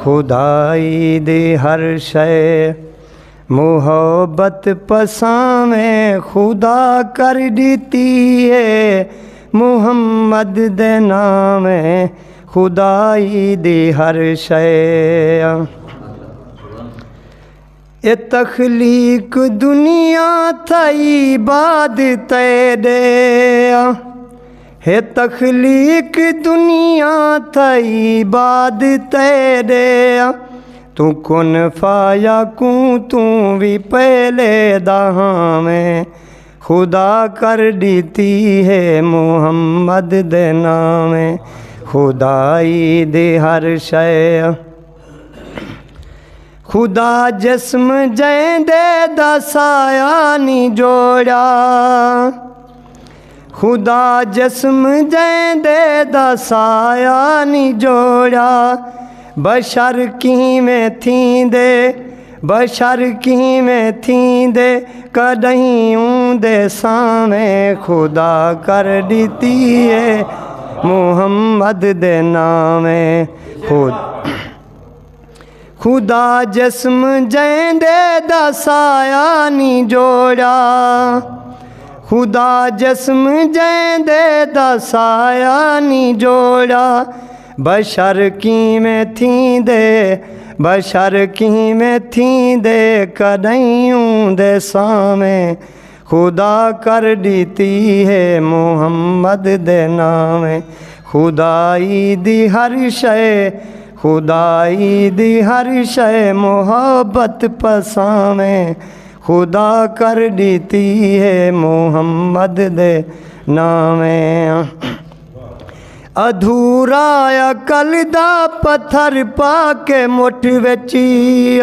خدائی دی ہر شے محبت پساویں خدا کر دیتی ہے محمد دے نامیں خدائی دی ہر شے اے تخلیق دنیا تھئی بعد تیرے ہے تخلیق دنیا تھئی بعد تیرے تو کن فایا کوں تو بھی پہلے دہاں میں خدا کر دیتی ہے محمد دے نامیں خدائی دی ہر شے خدا جسم جیندے دا سایہ نی جوڑا خدا جسم جیندے دا سایہ نی جوڑا بشر کی میں تھیندے بشر کی میں تھیندے کدہیں دے سامیں خدا کر دیتی ہے محمد دے نامیں خدا جسم جیندے دا سایہ نی جوڑا خدا جسم جیندے دا سایہ نی جوڑا بشر کی میں تھیندے بشر کی میں تھیندے کدہیں دے سامیں خدا کر دیتی ہے محمد دے نامیں خدائی دی ہر شے خدائی دی ہر شے محبت پساویں خدا کر دیتی ہے محمد دے نامیں ادھورا عقل دا پتھر پا کے مٹھ وچی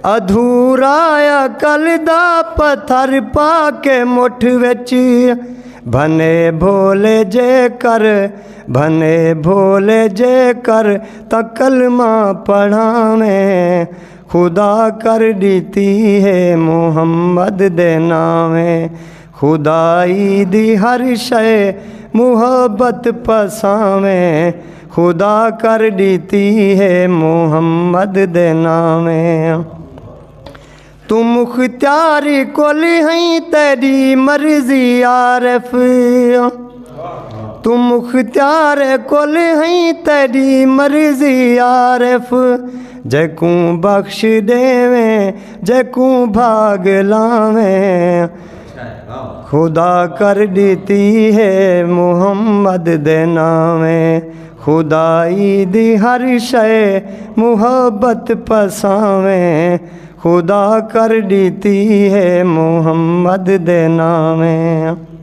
ادھورا عقل دا پتھر پا کے مٹھ وچی بھنے بھولے جے کر بھنے بھولے جے کر تا کلمہ پڑھاویں خدا کر دیتی ہے محمد دے نامیں خدائی دی ہر شے محبت پساویں خدا کر دیتی ہے محمد دے نامیں تو مختار کل ہیں تیری مرضی عارف تو مختار کل ہیں تیری مرضی عارف جے کوں بخش دیویں جے کوں بھاگ لاویں خدا کر دیتی ہے محمد دے نامیں خدائی دی ہر شے محبت پساویں خدا کر دیتی ہے محمد دے نامیں